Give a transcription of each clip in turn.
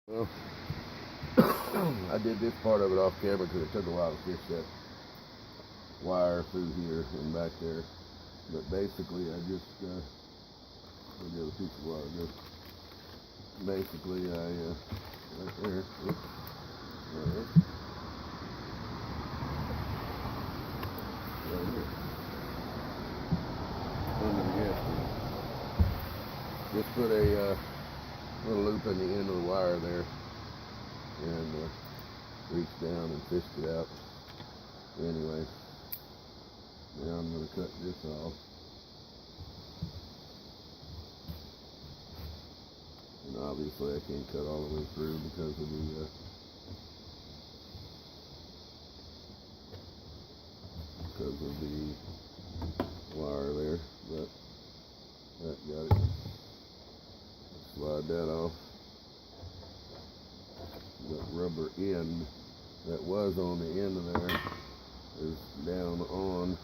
Well, I did this part of it off camera because it took a while to fish that wire through here and back there. But basically, I just where'd the other piece of wire go? Basically, right there. Oops, right here. Under the gas tank. Just put a little loop in the end of the wire there and reached down and fished it out. Anyway, now I'm going to cut this off. And obviously I can't cut all the way through because of the wire there, but that got it. Slide that off. That rubber end that was on the end of there is down on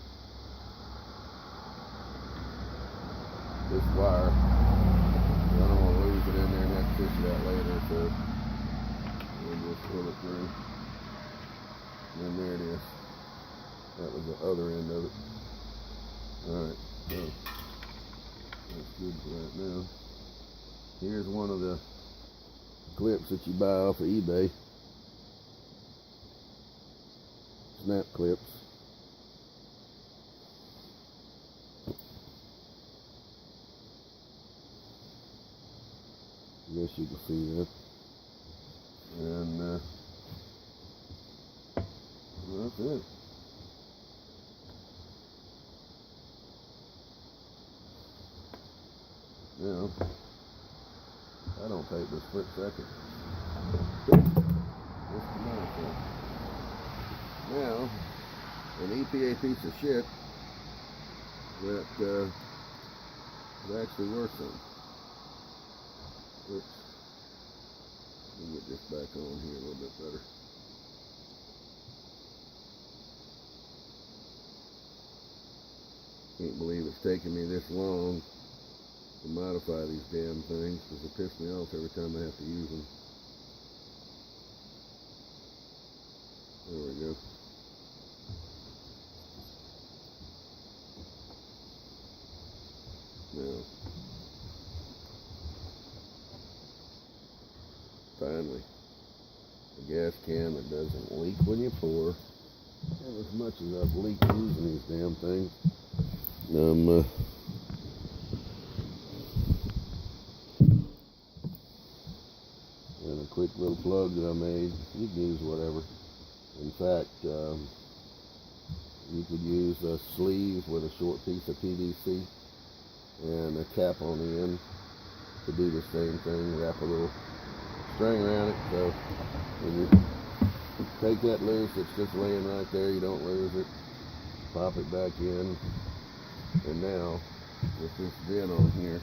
this wire. I don't want to lose it in there and have to fish it out later, so we'll just pull it through. And there it is. That was the other end of it. Alright, so that's good for right now. Here's one of the clips that you buy off of eBay. Snap clips. I guess you can see that. And that's it. Now, I don't take this split second. Just a minute. Now, an EPA piece of shit that is actually worth something. Oops. Let me get this back on here a little bit better. Can't believe it's taken me this long to modify these damn things because they piss me off every time I have to use them. There we go. Now, finally, a gas can that doesn't leak when you pour. And as much as I've leaked using these damn things, and a quick little plug that I made. You can use whatever. In fact, you could use a sleeve with a short piece of PVC and a cap on the end to do the same thing. Wrap a little string around it, so when you take that loose, it's just laying right there. You don't lose it. Pop it back in, and now with this vent on here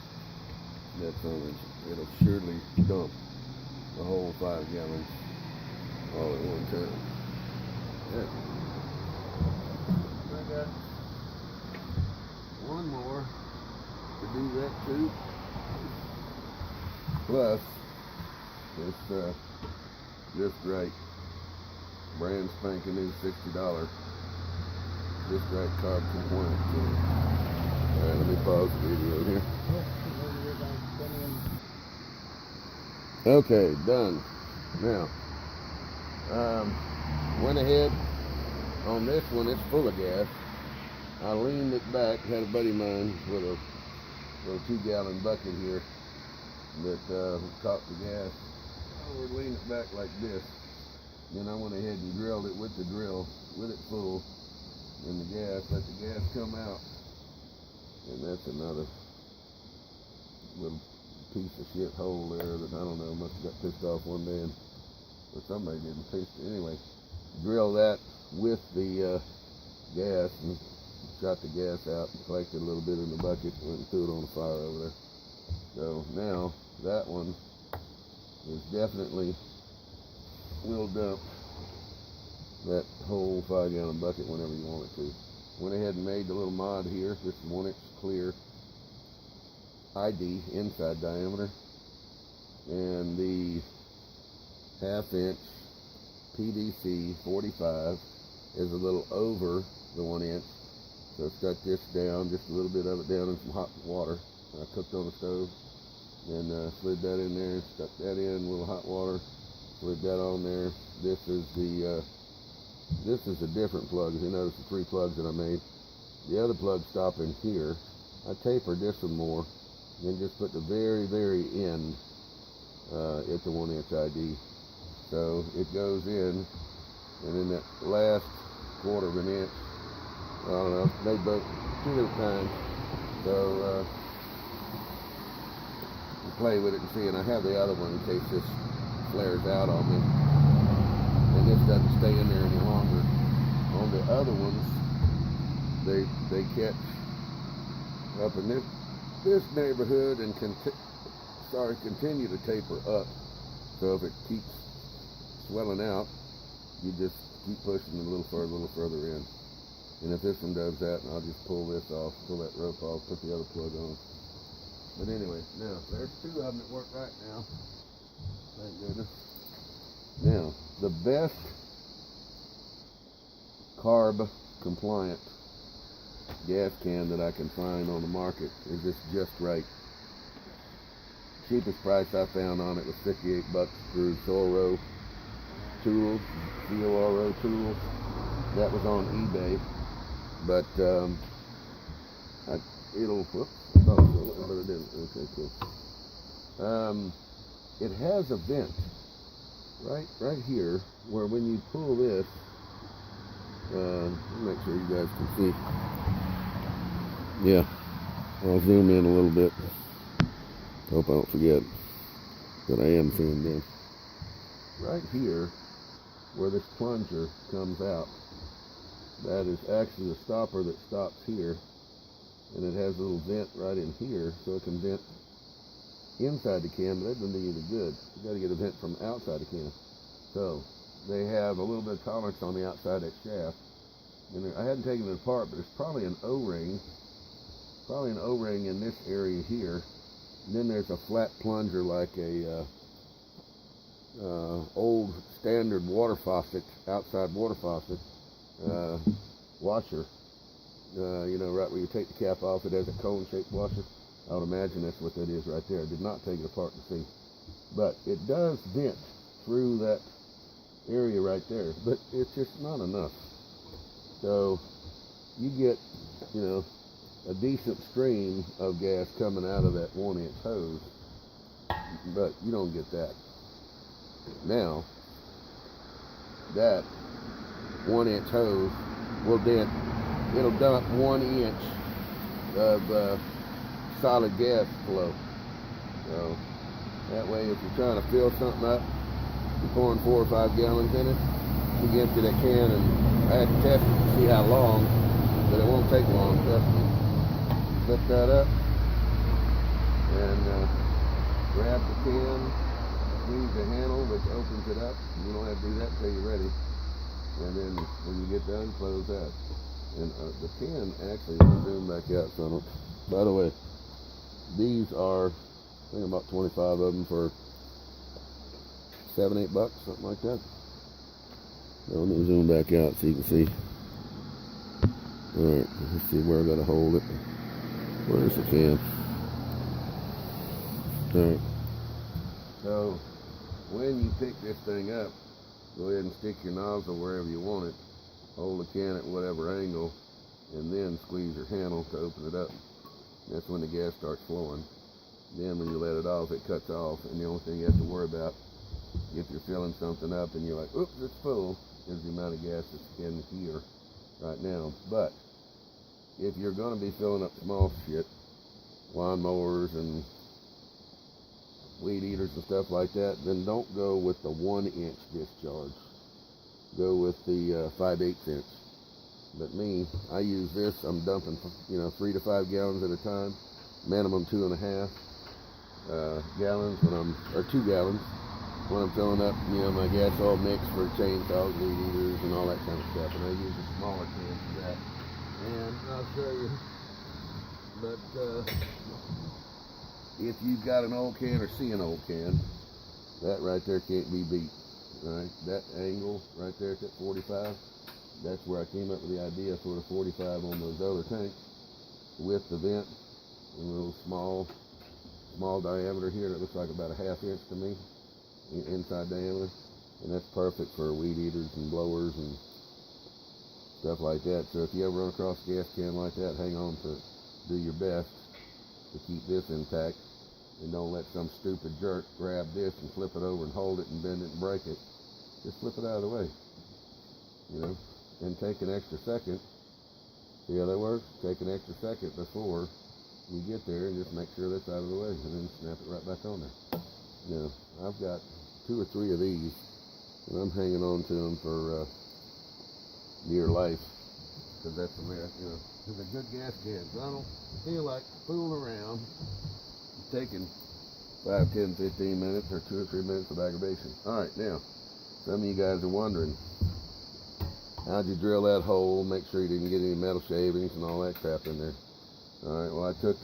that's on it, it'll surely dump the whole 5 gallons all at one time. Yeah. I got one more to do that too. Plus this JustRite brand spanking new $60 JustRite CARB compliant. Alright, let me pause the video here. Okay, done. Now, went ahead on this one. It's full of gas. I leaned it back. Had a buddy of mine with a little 2-gallon bucket here that caught the gas. I would lean it back like this. Then I went ahead and drilled it with the drill, with it full, in the gas. Let the gas come out, and that's another little piece of shit hole there that I don't know, must have got pissed off one day, or somebody didn't fix it. Anyway, drill that with the gas and shot the gas out and collected a little bit in the bucket, went and threw it on the fire over there. So now that one is definitely will dump that whole 5-gallon bucket whenever you want it to. Went ahead and made the little mod here. This is 1-inch clear ID inside diameter, and the 1/2 inch PVC 45 is a little over the 1 inch. So it's got this down, just a little bit of it down in some hot water. I cooked on the stove, and slid that in there, stuck that in a little hot water, slid that on there. This is a different plug. As you notice, the 3 plugs that I made. The other plug stop in here. I tapered this one more, then just put the very, very end at the 1 inch ID. So it goes in, and then that last 1/4 inch, I don't know, made both 2 different kinds. So you play with it and see, and I have the other one in case this flares out on me. And this doesn't stay in there any longer. On the other ones, they catch up in this neighborhood and continue to taper up. So if it keeps swelling out, you just keep pushing it a little further in. And if this one does that, I'll just pull this off, pull that rope off, put the other plug on. But anyway, now there's 2 of them that work right now. Thank goodness. Now, the best CARB compliant gas can that I can find on the market is this JustRite. Cheapest price I found on it was $58 through Zoro Tools, Zoro Tools. That was on eBay, but but it didn't. Okay, cool. It has a vent right here where when you pull this, make sure you guys can see. Yeah, I'll zoom in a little bit. Hope I don't forget, but I am zoomed in. Right here, where this plunger comes out, that is actually the stopper that stops here, and it has a little vent right in here, so it can vent inside the can, but that doesn't do you any good. You got to get a vent from outside the can. So they have a little bit of tolerance on the outside of that shaft. And I hadn't taken it apart, but it's probably an O-ring in this area here. And then there's a flat plunger like a old standard water faucet, outside water faucet washer. Right where you take the cap off, it has a cone-shaped washer. I would imagine that's what that is right there. I did not take it apart to see. But it does vent through that area right there, but it's just not enough. So you get, a decent stream of gas coming out of that 1 inch hose, but you don't get that. Now, that 1 inch hose it'll dump 1 inch of solid gas flow. So that way, if you're trying to fill something up, you're pouring 4 or 5 gallons in it, you can empty that can, and I had to test it to see how long, but it won't take long, trust me. Flip that up, and grab the can, squeeze the handle, which opens it up. You don't have to do that until you're ready. And then when you get done, close that. And the can actually, let me zoom back out from it. By the way, these are, I think about 25 of them for $7, $8, something like that. So let me zoom back out so you can see. Alright, let's see where I gotta hold it. Where's the can? Alright. So when you pick this thing up, go ahead and stick your nozzle wherever you want it. Hold the can at whatever angle, and then squeeze your handle to open it up. That's when the gas starts flowing. Then when you let it off, it cuts off, and the only thing you have to worry about, if you're filling something up and you're like, oops, it's full, is the amount of gas that's in here right now. But if you're going to be filling up small shit, lawnmowers and weed eaters and stuff like that, then don't go with the 1 inch discharge. Go with the 5/8 inch. But me, I use this. I'm dumping, 3 to 5 gallons at a time, minimum 2.5 gallons or 2 gallons when I'm filling up, my gas oil mix for chainsaws, weed eaters, and all that kind of stuff. And I use a smaller can for that. And I'll show you. But if you've got an old can or see an old can, that right there can't be beat. right? That angle right there at that 45, that's where I came up with the idea for the 45 on those other tanks with the vent, a little small diameter here that looks like about a 1/2 inch to me, inside diameter, and that's perfect for weed eaters and blowers and stuff like that. So if you ever run across a gas can like that, hang on to it. Do your best to keep this intact, and don't let some stupid jerk grab this and flip it over and hold it and bend it and break it. Just flip it out of the way, you know, and take an extra second. See how that works? Take an extra second before you get there and just make sure that's out of the way, and then snap it right back on there. Now, I've got 2 or 3 of these, and I'm hanging on to them for dear life, because that's the way, you know, it's a good gas can. So I don't feel like fooling around, taking 5, 10, 15 minutes or 2 or 3 minutes of aggravation. All right, now, some of you guys are wondering, how'd you drill that hole, make sure you didn't get any metal shavings and all that crap in there? All right, well, I took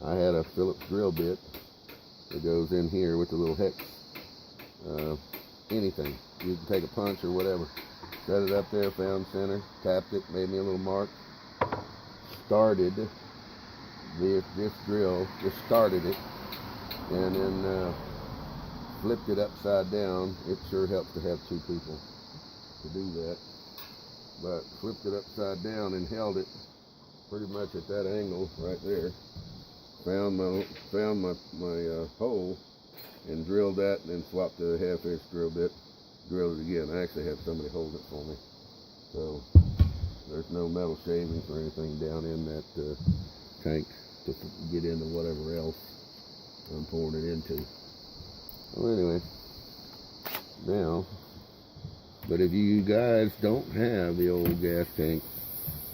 I had a Phillips drill bit that goes in here with a little hex, anything. You can take a punch or whatever. Set it up there, found center, tapped it, made me a little mark, started this drill, just started it, and then flipped it upside down. It sure helps to have 2 people to do that, but flipped it upside down and held it pretty much at that angle right there. Found my hole and drilled that, and then swapped to a 1/2 inch drill bit. Drilled it again. I actually had somebody hold it for me, so there's no metal shavings or anything down in that tank to get into whatever else I'm pouring it into. Well, anyway, now, but if you guys don't have the old gas tank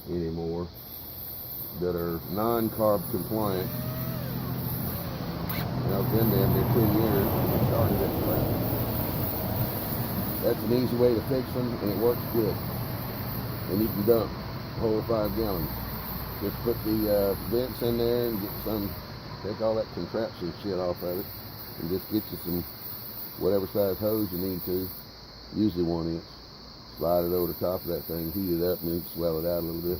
anymore that are non-carb compliant, and I've been damn near 10 years and I started at crap. That's an easy way to fix them, and it works good. And you can dump a whole 5 gallons. Just put the vents in there and take all that contraption shit off of it, and just get you some whatever size hose you need to, usually 1 inch. Slide it over the top of that thing, heat it up, and then swell it out a little bit.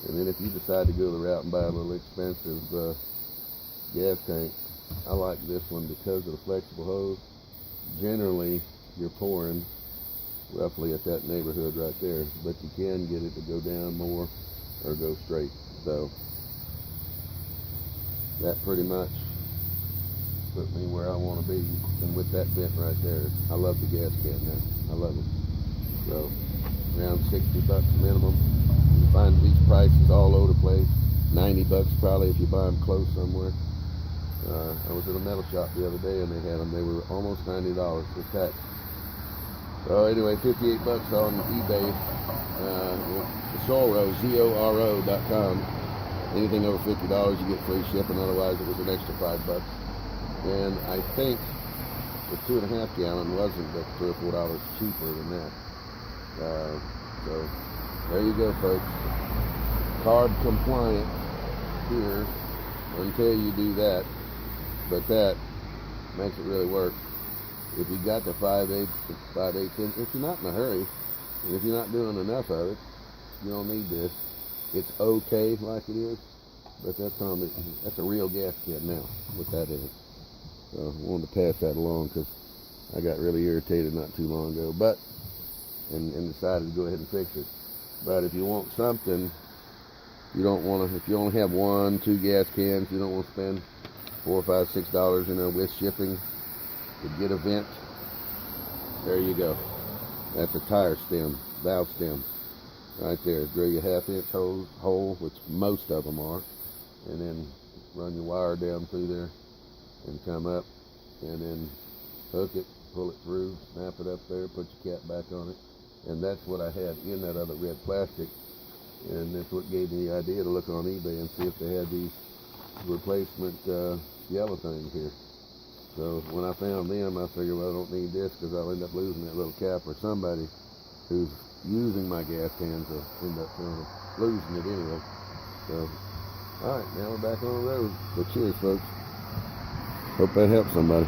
And then if you decide to go the route and buy a little expensive gas tank, I like this one because of the flexible hose. Generally, you're pouring roughly at that neighborhood right there, but you can get it to go down more or go straight. So that pretty much put me where I want to be, and with that vent right there, I love the gas can now. I love it. So around $60 minimum. You find these prices all over the place. $90 probably if you buy them close somewhere. I was at a metal shop the other day and they had them. They were almost $90 with tax. So anyway, $58 on eBay. Zoro, ZORO.com. Anything over $50 you get free shipping. Otherwise it was an extra $5. And I think the 2.5 gallon wasn't but $3 or $4 cheaper than that. So there you go, folks. Carb compliant here until you do that, but that makes it really work. If you got the 5/8 in, if you're not in a hurry, and if you're not doing enough of it, you don't need this. It's okay like it is, but that's a real gas can now with that in it. So I wanted to pass that along because I got really irritated not too long ago, and decided to go ahead and fix it. But if you want something, you don't want to, if you only have 1, 2 gas cans, you don't want to spend $4, $5, $6 in there with shipping to get a vent. There you go. That's a tire stem, valve stem, right there. Drill your 1/2 inch hole, which most of them are, and then run your wire down through there and come up, and then hook it, pull it through, snap it up there, put your cap back on it. And that's what I had in that other red plastic, and that's what gave me the idea to look on eBay and see if they had these replacement yellow things here. So when I found them, I figured, well, I don't need this because I'll end up losing that little cap, or somebody who's using my gas cans will end up losing it anyway. So, all right, now we're back on the road. So cheers, folks. Hope that helps somebody.